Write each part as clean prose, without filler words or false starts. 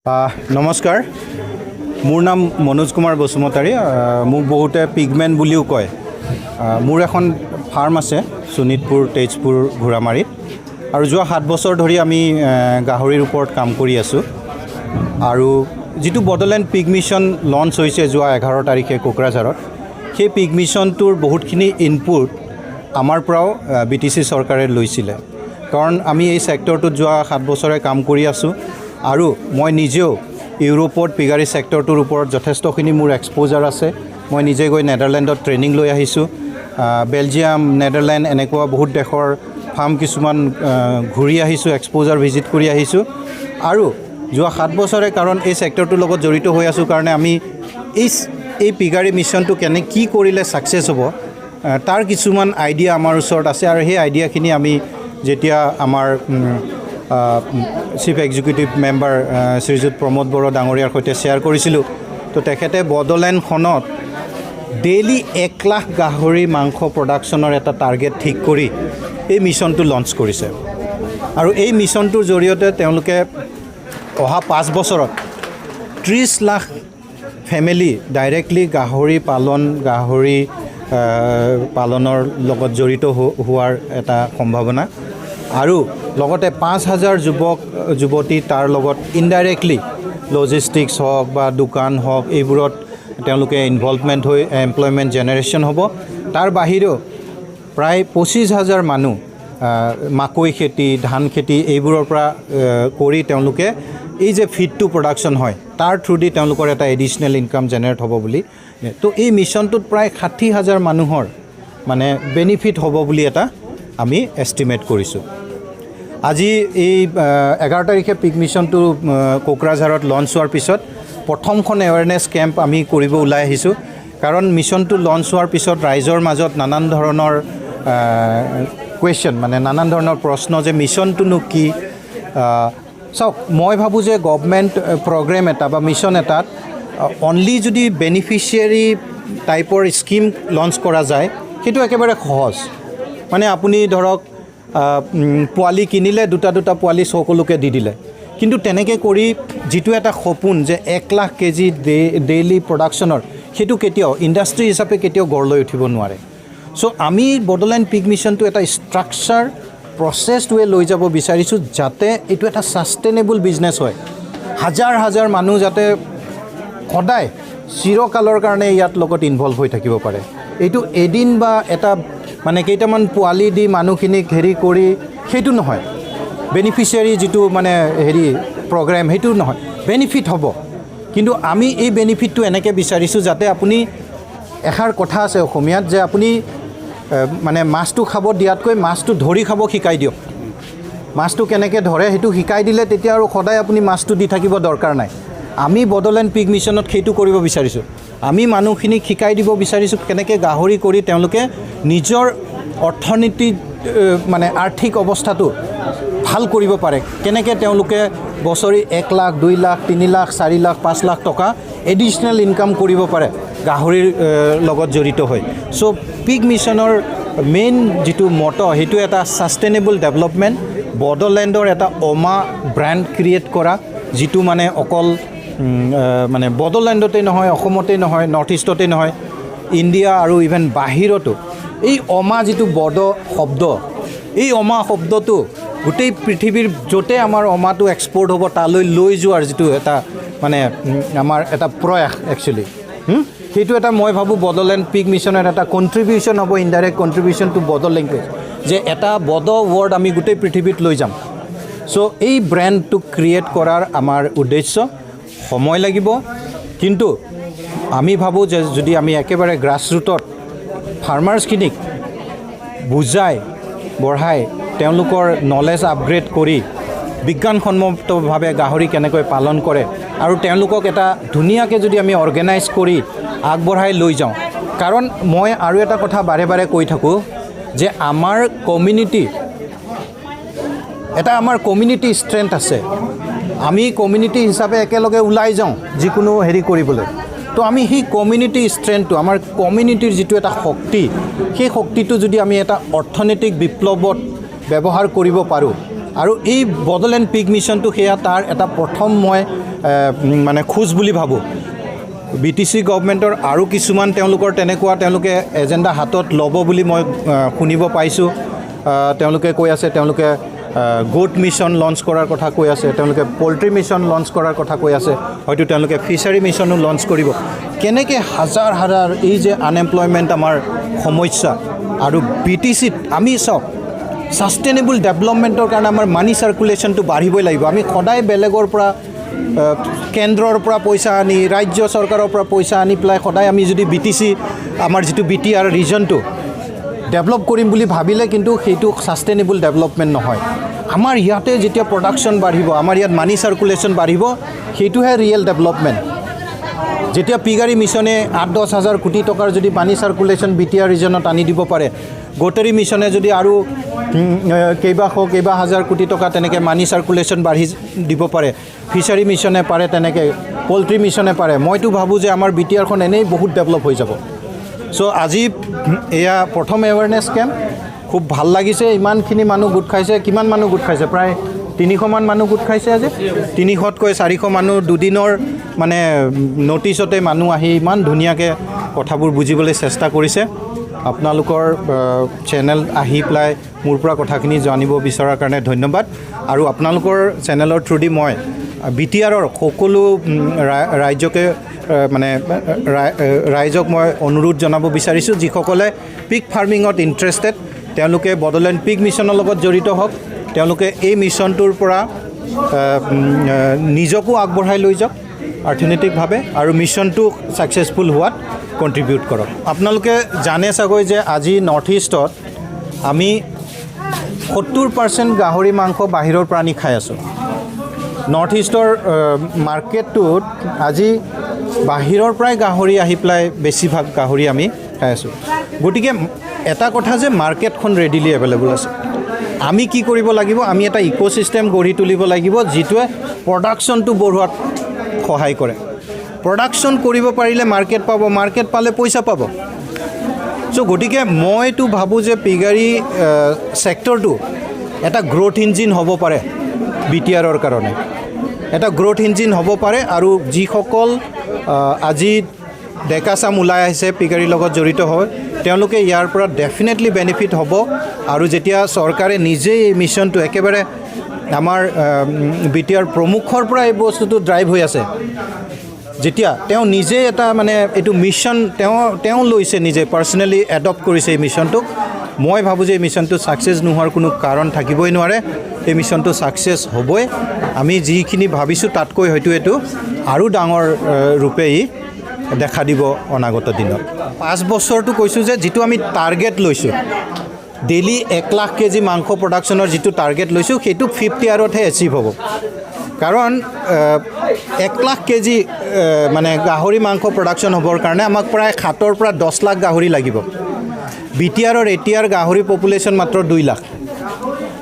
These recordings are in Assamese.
নমস্কাৰ মোৰ নাম মনোজ বাসুমাতাৰী মোক বহুতে পিগমেন বুলিও কয় মোৰ এখন ফাৰ্ম আছে সুনিতপুৰ তেজপুৰ ঘোৰামাৰীত আৰু যোৱা 7 বছৰ ধৰি আমি গাহৰিৰ ওপৰত কাম কৰি আছো আৰু যেটো বডোল্যান্ড পিগ মিশন লঞ্চ হৈছে যোৱা 11 তাৰিখে কোকৰাঝাৰত সেই পিগ মিশনটোৰ বহুতখিনি ইনপুট আমাৰ পৰাও বিটিসি চৰকাৰে লৈছিলে কাৰণ আমি এই সেক্টৰটোত যোৱা 7 বছৰে কাম কৰি আছো আৰু মই নিজেও ইউৰোপত পিগাৰী সেক্টৰটোৰ ওপৰত যথেষ্টখিনি মোৰ এক্সপোজাৰ আছে মই নিজে গৈ নেদাৰল্যান্ডত ট্ৰেনিং লৈ আহিছো বেলজিয়াম নেদাৰল্যান্ড এনেকুৱা বহুত দেশৰ ফাৰ্ম কিছুমান ঘূৰি আহিছো এক্সপোজাৰ ভিজিট কৰি আহিছো আৰু যোৱা 7 বছৰে কাৰণ এই সেক্টৰটোৰ লগত জড়িত হৈ আছো কাৰণে আমি এই পিগাৰী মিশনটো কেনে কি কৰিলে সাকসেস হ'ব তাৰ কিছুমান আইডিয়া আমাৰ ওচৰত আছে আৰু সেই আইডিয়াখিনি আমি যেতিয়া আমাৰ চিফ এক্সিকিউটিভ মেম্বাৰ শ্ৰীযুত প্ৰমোদ বড়ো ডাঙৰীয়াৰ সৈতে শ্বেয়াৰ কৰিছিলোঁ তো তেখেতে বডোল্যান্ডখনত ডেইলি 1 লাখ গাহৰি মাংস প্ৰডাকশ্যনৰ এটা টাৰ্গেট ঠিক কৰি এই মিশনটো লঞ্চ কৰিছে আৰু এই মিশনটোৰ জৰিয়তে তেওঁলোকে অহা 5 বছৰত 30 লাখ ফ্যামিলি ডাইৰেক্টলি গাহৰি পালনৰ লগত জড়িত হোৱাৰ এটা সম্ভাৱনা আৰু লগতে 5000 যুৱতী তাৰ লগত ইনডাইৰেক্টলি লজিষ্টিক্স হওক বা দোকান হওক এইবোৰত তেওঁলোকে ইনভলভমেন্ট হৈ এমপ্লয়মেন্ট জেনাৰেশ্যন হ'ব তাৰ বাহিৰেও প্ৰায় 25000 মানুহ মাকৈ খেতি ধান খেতি এইবোৰৰ পৰা কৰি তেওঁলোকে এই যে ফিড টু প্ৰডাকশ্যন হয় তাৰ থ্ৰু দি তেওঁলোকৰ এটা এডিশনাল ইনকাম জেনাৰেট হ'ব বুলি তো এই মিশনটোত প্ৰায় 60000 মানুহৰ মানে বেনিফিট হ'ব বুলি এটা আমি এষ্টিমেট কৰিছো আজি এই 11 তাৰিখে পিগ মিশনটো কোকৰাঝাৰত লঞ্চ হোৱাৰ পিছত প্ৰথমখন এৱাৰনেছ কেম্প আমি কৰিব ওলাই আহিছো কাৰণ মিশনটো লঞ্চ হোৱাৰ পিছত ৰাইজৰ মাজত নানান ধৰণৰ কোৱেশ্চন মানে নানান ধৰণৰ প্ৰশ্ন যে মিশনটোনো কি চাওক মই ভাবো যে গভৰ্নমেণ্ট প্ৰগ্ৰাম এটা বা মিশন এটাত অনলি যদি বেনিফিচিয়াৰী টাইপৰ স্কিম লঞ্চ কৰা যায় সেইটো একেবাৰে সহজ মানে আপুনি ধৰক পোৱালি কিনিলে দুটা পোৱালি সকলোকে দি দিলে কিন্তু তেনেকে কৰি যেটো এটা সপোন যে 1 লাখ কেজি ডেইলি প্ৰডাকশ্যনৰ সেইটো কেতিয়াও ইন্ডাষ্ট্ৰি হিচাপে কেতিয়াও গঢ় লৈ উঠিব নোৱাৰে সো আমি বডোল্যান্ড পিগ মিশনটো এটা ষ্ট্ৰাকচাৰ প্ৰসেসড ওয়ে লৈ যাব বিচাৰিছো যাতে এটো এটা সাস্টেইনেবল বিজনেস হয় হাজাৰ মানুহ যাতে সদায় চিৰকালৰ কাৰণে ইয়াত লগত ইনভলভ হৈ থাকিব পাৰে এইটো এদিন বা এটা মানে কেইটামান পোৱালি দি মানুহখিনিক হেৰি কৰি সেইটো নহয় বেনিফিচিয়াৰী যেটো মানে হেৰি প্ৰগ্ৰাম সেইটো নহয় বেনিফিট হ'ব কিন্তু আমি এই বেনিফিটটো এনেকৈ বিচাৰিছো যাতে আপুনি এখাৰ কথা আছে অসমীয়াত যে আপুনি মানে মাছটো খাব দিয়াতকৈ মাছটো ধৰি খাব শিকাই দিয়ক মাছটো কেনেকৈ ধৰে সেইটো শিকাই দিলে তেতিয়া আৰু সদায় আপুনি মাছটো দি থাকিব দৰকাৰ নাই আমি বডোল্যান্ড পিগ মিশনত সেইটো কৰিব বিচাৰিছো আমি মানুহখিনিক শিকাই দিব বিচাৰিছো কেনেকৈ গাহৰি কৰি তেওঁলোকে নিজৰ অৰ্থনীতি মানে আৰ্থিক অৱস্থাটো ভাল কৰিব পাৰে কেনেকৈ তেওঁলোকে বছৰি 1 লাখ 2 লাখ 3 লাখ 4 লাখ 5 লাখ টকা এডিশনাল ইনকাম কৰিব পাৰে গাহৰিৰ লগত জড়িত হৈ সো পিগ মিশনৰ মেইন যেটো মটো হেতু এটা সাস্টেইনেবল ডেভেলপমেন্ট বডোল্যান্ডৰ এটা অমা ব্ৰ্যান্ড ক্ৰিয়েট কৰা যেটো মানে অকল মানে বডোল্যান্ডতে নহয় অসমতে নহয় নৰ্থ ইষ্টতে নহয় ইণ্ডিয়া আৰু ইভেন বাহিৰতো এই অমা যেটো বড শব্দ এই অমা শব্দটো গোটেই পৃথিৱীৰ যতে আমাৰ অমাটো এক্সপোৰ্ট হ'ব তালৈ লৈ যোৱাৰ যেটো এটা মানে আমাৰ এটা প্ৰয়াস একচুয়ালি সেইটো এটা মই ভাবো বডোল্যান্ড পিগ মিশনৰ এটা কন্ট্ৰিবিউশন হ'ব ইনডাইৰেক্ট কন্ট্ৰিবিউশন টু বডো ল্যাঙ্গুৱেজ যে এটা বডো ৱৰ্ড আমি গোটেই পৃথিৱীত লৈ যাম সো এই ব্ৰ্যান্ডটো ক্ৰিয়েট কৰাৰ আমাৰ উদ্দেশ্য সময় লাগিব কিন্তু আমি ভাবো যে যদি আমি একেবাৰে গ্ৰাসৰুটত ফাৰ্মাৰ্ছখিনিক বুজাই বঢ়াই তেওঁলোকৰ নলেজ আপগ্ৰেড কৰি বিজ্ঞানসন্মতভাৱে গাহৰি কেনেকৈ পালন কৰে আৰু তেওঁলোকক এটা ধুনীয়াকৈ যদি আমি অৰ্গেনাইজ কৰি আগবঢ়াই লৈ যাওঁ কাৰণ মই আৰু এটা কথা বাৰে কৈ থাকো যে আমাৰ কমিউনিটি ষ্ট্ৰেংথ আছে আমি কমিউনিটি হিচাপে একেলগে ওলাই যাওঁ যিকোনো হেৰি কৰিবলৈ তো আমি হি কমিউনিটি ষ্ট্ৰেংথটো আমাৰ কমিউনিটিৰ যেটো এটা শক্তি সেই শক্তিটো যদি আমি এটা অৰ্থনৈতিক বিপ্লৱত ব্যৱহাৰ কৰিব পাৰো আৰু এই বডোলেণ্ড পিগ মিছনটো সেয়া তাৰ এটা প্ৰথম মই মানে খোজ বুলি ভাবোঁ BTC গভৰ্ণমেণ্টৰ আৰু কিছুমান তেওঁলোকৰ তেনেকুৱা তেওঁলোকে এজেণ্ডা হাতত ল'ব বুলি মই শুনিব পাইছোঁ তেওঁলোকে কৈ আছে তেওঁলোকে গোট মিছন লঞ্চ কৰাৰ কথা কৈ আছে তেওঁলোকে পল্ট্ৰি মিছন লঞ্চ কৰাৰ কথা কৈ আছে হয়তো তেওঁলোকে ফিচাৰী মিছনো লঞ্চ কৰিব কেনেকৈ হাজাৰ হাজাৰ এই যে আনএমপ্লয়মেণ্ট আমাৰ সমস্যা আৰু BTCত আমি চাওক সাষ্টেইনেবল ডেভেলপমেণ্টৰ কাৰণে আমাৰ মানি চাৰ্কুলেশ্যনটো বাঢ়িবই লাগিব আমি সদায় বেলেগৰ পৰা কেন্দ্ৰৰ পৰা পইচা আনি ৰাজ্য চৰকাৰৰ পৰা পইচা আনি পেলাই সদায় আমি যদি BTC আমাৰ যিটো BTR ৰিজনটো ডেভেলপ কৰিম বুলি ভাবিলে কিন্তু সেইটো সাষ্টেইনেবল ডেভেলপমেণ্ট নহয় আমাৰ ইয়াতে যেতিয়া প্ৰডাকশ্যন বাঢ়িব আমাৰ ইয়াত মানি চাৰ্কুলেশ্যন বাঢ়িব সেইটোহে ৰিয়েল ডেভেলপমেণ্ট যেতিয়া পিগাৰী মিছনে 8-10 হাজাৰ কোটি টকাৰ যদি মানি চাৰ্কুলেশ্যন BTR ৰিজনত আনি দিব পাৰে গোটেৰী মিছনে যদি আৰু কেইবা হাজাৰ কোটি টকা তেনেকৈ মানি চাৰ্কুলেশ্যন বাঢ়ি দিব পাৰে ফিচাৰী মিছনে পাৰে তেনেকৈ পল্ট্ৰি মিছনে পাৰে মইতো ভাবোঁ যে আমাৰ BTRখন এনেই বহুত ডেভেলপ হৈ যাব চ' আজি এয়া প্ৰথম এৱাৰনেছ কেম্প খুব ভাল লাগিছে ইমানখিনি মানুহ গোট খাইছে কিমান মানুহ গোট খাইছে প্ৰায় 300মান মানুহ গোট খাইছে আজি 300তকৈ 400 মানুহ দুদিনৰ মানে নটিছতে মানুহ আহি ইমান ধুনীয়াকৈ কথাবোৰ বুজিবলৈ চেষ্টা কৰিছে আপোনালোকৰ চেনেল আহি পেলাই মোৰ পৰা কথাখিনি জানিব বিচৰাৰ কাৰণে ধন্যবাদ আৰু আপোনালোকৰ চেনেলৰ থ্ৰুদি মই BTRৰ সকলো ৰাজ্যকে মানে ৰাইজক মই অনুৰোধ জনাব বিচাৰিছোঁ যিসকলে পিগ ফাৰ্মিঙত ইণ্টাৰেষ্টেড তেওঁলোকে বডোলেণ্ড পিগ মিছনৰ লগত জড়িত হওক তেওঁলোকে এই মিছনটোৰ পৰা নিজকো আগবঢ়াই লৈ যাওক অৰ্থনৈতিকভাৱে আৰু মিছনটো ছাকচেছফুল হোৱাত কণ্ট্ৰিবিউট কৰক আপোনালোকে জানে চাগৈ যে আজি নৰ্থ ইষ্টত আমি 70% গাহৰি মাংস বাহিৰৰ প্ৰাণী খাই আছোঁ নৰ্থ ইষ্টৰ মাৰ্কেটটোত আজি বাহিৰৰ পৰাই গাহৰি আহি পেলাই বেছিভাগ গাহৰি আমি খাই আছোঁ গতিকে এটা কথা যে মাৰ্কেটখন ৰেডিলি এভেইলেবল আছে আমি কি কৰিব লাগিব আমি এটা ইক'চিষ্টেম গঢ়ি তুলিব লাগিব যিটোৱে প্ৰডাকশ্যনটো বঢ়োৱাত সহায় কৰে প্ৰডাকশ্যন কৰিব পাৰিলে মাৰ্কেট পাব মাৰ্কেট পালে পইচা পাব চ' গতিকে মইতো ভাবোঁ যে পিগাৰী ছেক্টৰটো এটা গ্ৰ'থ ইঞ্জিন হ'ব পাৰে BTRৰ কাৰণে এটা গ্ৰ'থ ইঞ্জিন হ'ব পাৰে আৰু যিসকল আজি ডেকাচাম ওলাই আহিছে পিগাৰীৰ লগত জড়িত হয় তেওঁলোকে ইয়াৰ পৰা ডেফিনেটলি বেনিফিট হ'ব আৰু যেতিয়া চৰকাৰে নিজেই এই মিছনটো একেবাৰে আমাৰ BTR প্ৰমুখৰ পৰা এই বস্তুটো ড্ৰাইভ হৈ আছে যেতিয়া তেওঁ নিজে এটা মানে এইটো মিছন তেওঁ লৈছে নিজে পাৰ্চনেলি এডপ্ট কৰিছে এই মিছনটোক মই ভাবোঁ যে এই মিছনটো ছাকচেছ নোহোৱাৰ কোনো কাৰণ থাকিবই নোৱাৰে এই মিছনটো ছাকচেছ হ'বই আমি যিখিনি ভাবিছোঁ তাতকৈ হয়তো এইটো আৰু ডাঙৰ ৰূপে ই দেখা দিব অনাগত দিনত 5 বছৰটো কৈছোঁ যে যিটো আমি টাৰ্গেট লৈছোঁ ডেইলি 1 লাখ কেজি মাংস প্ৰডাকশ্যনৰ যিটো টাৰ্গেট লৈছোঁ সেইটো 5th ইয়াৰতহে এচিভ হ'ব কাৰণ 1 লাখ কেজি মানে গাহৰি মাংস প্ৰডাকশ্যন হ'বৰ কাৰণে আমাক প্ৰায় 7 পৰা 10 লাখ গাহৰি লাগিব BTRৰ এতিয়াৰ গাহৰি পপুলেশ্যন মাত্ৰ 2 লাখ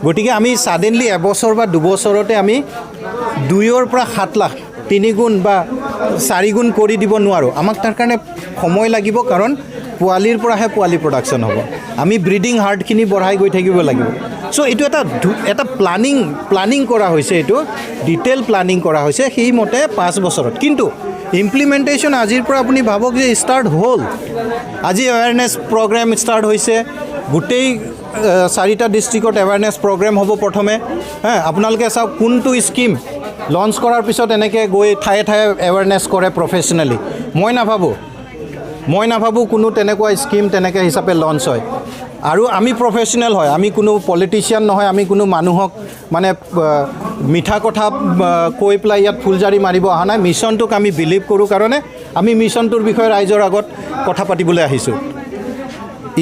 গতিকে আমি ছাডেনলি এবছৰ বা দুবছৰতে আমি 2 পৰা 7 লাখ 3 গুণ বা 4 গুণ কৰি দিব নোৱাৰোঁ আমাক তাৰ কাৰণে সময় লাগিব কাৰণ পোৱালিৰ পৰাহে পোৱালি প্ৰডাকশ্যন হ'ব আমি ব্ৰিডিং হাৰ্টখিনি বঢ়াই গৈ থাকিব লাগিব চ' এইটো এটা প্লানিং কৰা হৈছে এইটো ডিটেইল প্লানিং কৰা হৈছে সেইমতে 5 বছৰত কিন্তু ইমপ্লিমেণ্টেশ্যন আজিৰ পৰা আপুনি ভাবক যে ষ্টাৰ্ট হ'ল আজি এৱাৰনেছ প্ৰগ্ৰেম ষ্টাৰ্ট হৈছে গোটেই 4টা ডিষ্ট্ৰিক্টত এৱাৰনেছ প্ৰগ্ৰেম হ'ব প্ৰথমে আপোনালোকে চাওক কোনটো স্কিম লঞ্চ কৰাৰ পিছত এনেকৈ গৈ ঠায়ে ঠায়ে এৱাৰনেছ কৰে প্ৰফেশ্যনেলি মই নাভাবোঁ কোনো তেনেকুৱা স্কিম তেনেকৈ হিচাপে লঞ্চ হয় আৰু আমি প্ৰফেশ্যনেল হয় আমি কোনো পলিটিচিয়ান নহয় আমি কোনো মানুহক মানে মিঠা কথা কৈ পেলাই ইয়াত ফুলজাৰি মাৰিব অহা নাই মিছনটোক আমি বিলিভ কৰোঁ কাৰণে আমি মিছনটোৰ বিষয়ে ৰাইজৰ আগত কথা পাতিবলৈ আহিছোঁ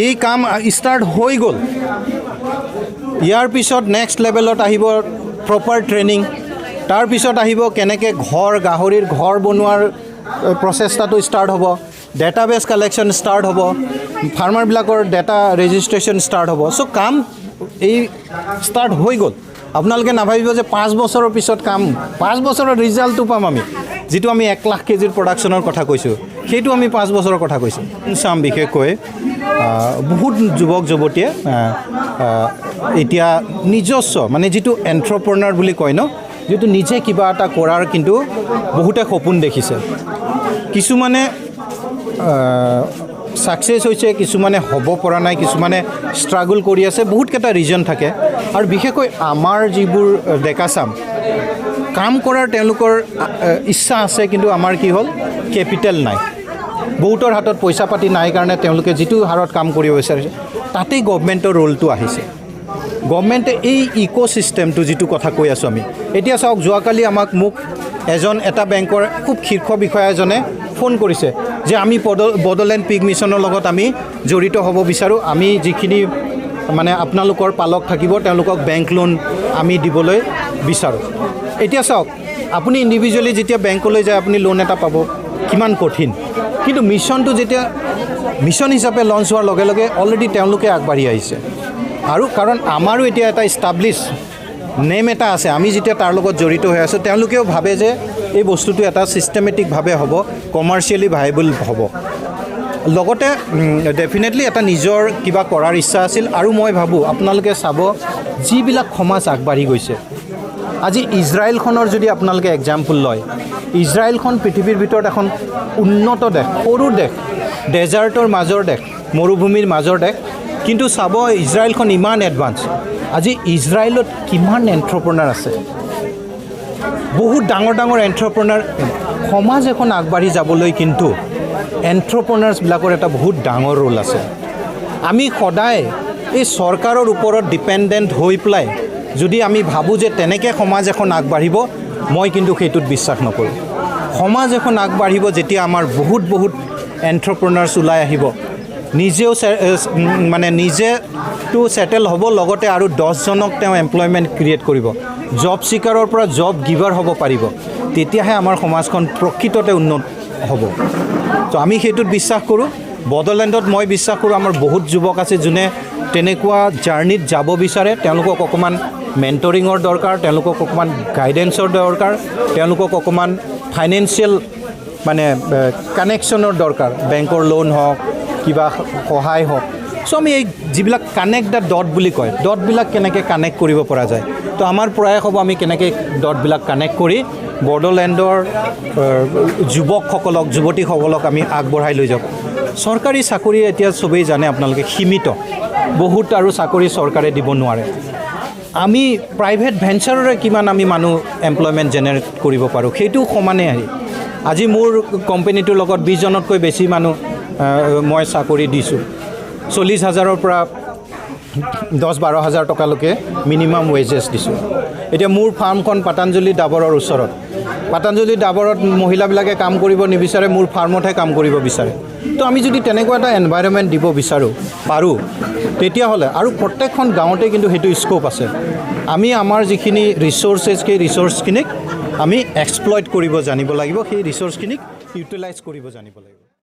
এই কাম ষ্টাৰ্ট হৈ গ'ল ইয়াৰ পিছত নেক্সট লেভেলত আহিব প্ৰপাৰ ট্ৰেইনিং তাৰ পিছত আহিব কেনেকৈ গাহৰিৰ ঘৰ বনোৱাৰ প্ৰচেষ্টাটো ষ্টাৰ্ট হ'ব ডেটাবেছ কালেকশ্যন ষ্টাৰ্ট হ'ব ফাৰ্মাৰবিলাকৰ ডেটা ৰেজিষ্ট্ৰেশ্যন ষ্টাৰ্ট হ'ব চ' কাম এই ষ্টাৰ্ট হৈ গ'ল আপোনালোকে নাভাবিব যে 5 বছৰৰ পিছত কাম 5 বছৰৰ ৰিজাল্টটো পাম আমি যিটো আমি 1 লাখ কেজিৰ প্ৰডাকশ্যনৰ কথা কৈছোঁ সেইটো আমি 5 বছৰৰ কথা কৈছোঁ চাম বিশেষকৈ বহুত যুৱক যুৱতীয়ে এতিয়া নিজস্ব মানে যিটো এণ্ট্ৰপ্ৰনাৰ বুলি কয় ন, যিটো নিজে কিবা এটা কৰাৰ কিন্তু বহুতে সপোন দেখিছে। কিছুমানে সাকসেস হৈছে, কিছুমানে হ'ব পৰা নাই, কিছুমানে ষ্ট্ৰাগল কৰি আছে, বহুতকেইটা ৰিজন থাকে। আৰু বিশেষকৈ আমাৰ যিবোৰ ডেকা চাম কাম কৰাৰ তেওঁলোকৰ ইচ্ছা আছে, কিন্তু আমাৰ কি হ'ল কেপিটেল নাই, বহুতৰ হাতত পইচা পাতি নাই কাৰণে তেওঁলোকে যিটো হাৰত কাম কৰিব বিচাৰিছে তাতেই গভৰ্ণমেণ্টৰ ৰোলটো আহিছে। গভৰ্ণমেণ্টে এই ইক'চিষ্টেমটো যিটো কথা কৈ আছোঁ আমি, এতিয়া চাওক যোৱাকালি মোক এটা বেংকৰ খুব শীৰ্ষ বিষয়া এজনে ফোন কৰিছে যে আমি বডোলেণ্ড পিগ মিছনৰ লগত আমি জড়িত হ'ব বিচাৰোঁ, আমি যিখিনি মানে আপোনালোকৰ পালক থাকিব তেওঁলোকক বেংক লোন আমি দিবলৈ বিচাৰোঁ। এতিয়া চাওক আপুনি ইণ্ডিভিজুৱেলি যেতিয়া বেংকলৈ যায় আপুনি লোন এটা পাব, কিমান কঠিন। কিন্তু মিছনটো যেতিয়া মিছন হিচাপে লঞ্চ হোৱাৰ লগে লগে অলৰেডি তেওঁলোকে আগবাঢ়ি আহিছে। আৰু কাৰণ আমাৰো এতিয়া এটা ইষ্টাব্লিছ নেম এটা আছে, আমি যেতিয়া তাৰ লগত জড়িত হৈ আছোঁ তেওঁলোকেও ভাবে যে এই বস্তুটো এটা ছিষ্টেমেটিকভাৱে হ'ব, কমাৰ্চিয়েলি ভাইবল হ'ব। লগতে ডেফিনেটলি এটা নিজৰ কিবা কৰাৰ ইচ্ছা আছিল। আৰু মই ভাবোঁ আপোনালোকে চাব যিবিলাক সমাজ আগবাঢ়ি গৈছে, আজি ইজৰাইলখনৰ যদি আপোনালোকে এক্সাম্পল লয়, ইজৰাইলখন পৃথিৱীৰ ভিতৰত এখন উন্নত দেশ, সৰু দেশ, ডেজাৰ্টৰ মাজৰ দেশ, মৰুভূমিৰ মাজৰ দেশ, কিন্তু চাব ইজৰাইলখন ইমান এডভান্স। আজি ইজৰাইলত কিমান এণ্ট্ৰপ্ৰনাৰ আছে, বহুত ডাঙৰ ডাঙৰ এণ্ট্ৰপ্ৰনাৰ। সমাজ এখন আগবাঢ়ি যাবলৈ কিন্তু এণ্ট্ৰপ্ৰনাৰ্ছবিলাকৰ এটা বহুত ডাঙৰ ৰোল আছে। আমি সদায় এই চৰকাৰৰ ওপৰত ডিপেণ্ডেণ্ট হৈ পেলাই যদি আমি ভাবোঁ যে তেনেকৈ সমাজ এখন আগবাঢ়িব, মই কিন্তু সেইটোত বিশ্বাস নকৰোঁ। সমাজ এখন আগবাঢ়িব যেতিয়া আমাৰ বহুত বহুত এণ্ট্ৰপ্ৰনাৰ্ছ ওলাই আহিব, নিজেও মানে নিজেতো ছেটেল হ'ব, লগতে আৰু 10জনক তেওঁ এমপ্লয়মেণ্ট ক্ৰিয়েট কৰিব, জব চিকাৰৰ পৰা জব গিভাৰ হ'ব পাৰিব, তেতিয়াহে আমাৰ সমাজখন প্ৰকৃততে উন্নত হ'ব। তো আমি সেইটোত বিশ্বাস কৰোঁ। বডোলেণ্ডত মই বিশ্বাস কৰোঁ আমাৰ বহুত যুৱক আছে যোনে তেনেকুৱা জাৰ্ণিত যাব বিচাৰে। তেওঁলোকক অকণমান মেণ্টৰিঙৰ দৰকাৰ, তেওঁলোকক অকণমান গাইডেন্সৰ দৰকাৰ, তেওঁলোকক অকণমান ফাইনেন্সিয়েল মানে কানেকশ্যনৰ দৰকাৰ, বেংকৰ লোন হওক, কিবা সহায় হওক। চ' আমি এই যিবিলাক কানেক্ট দ্য ডট বুলি কয়, ডটবিলাক কেনেকৈ কানেক্ট কৰিব পৰা যায়, তো আমাৰ প্ৰয়াস হ'ব আমি কেনেকৈ ডটবিলাক কানেক্ট কৰি বডোলেণ্ডৰ যুৱকসকলক, যুৱতীসকলক আমি আগবঢ়াই লৈ যাওঁ। চৰকাৰী চাকৰি এতিয়া চবেই জানে আপোনালোকে সীমিত, বহুত আৰু চাকৰি চৰকাৰে দিব নোৱাৰে। আমি প্ৰাইভেট ভেঞ্চাৰৰে কিমান আমি মানুহ এমপ্লয়মেণ্ট জেনেৰেট কৰিব পাৰোঁ, সেইটো সমানে আহি আজি মোৰ কোম্পানীটোৰ লগত 20জনতকৈ বেছি মানুহ মই চাকৰি দিছোঁ। 40,000ৰ পৰা 10-12 হাজাৰ টকালৈকে মিনিমাম ৱেজেছ দিছোঁ। এতিয়া মোৰ ফাৰ্মখন পতঞ্জলি ডাবৰৰ ওচৰত, পতঞ্জলি ডাবৰত মহিলাবিলাকে কাম কৰিব নিবিচাৰে, মোৰ ফাৰ্মতহে কাম কৰিব বিচাৰে। তো আমি যদি তেনেকুৱা এটা এনভাইৰনমেণ্ট দিব পাৰোঁ তেতিয়াহ'লে, আৰু প্ৰত্যেকখন গাঁৱতে কিন্তু সেইটো স্ক'প আছে, আমি আমাৰ যিখিনি ৰিচ'ৰ্চেছ সেই ৰিচ'ৰ্চখিনিক আমি এক্সপ্লইট কৰিব জানিব লাগিব, সেই ৰিচ'ৰ্চখিনিক ইউটিলাইজ কৰিব জানিব লাগিব।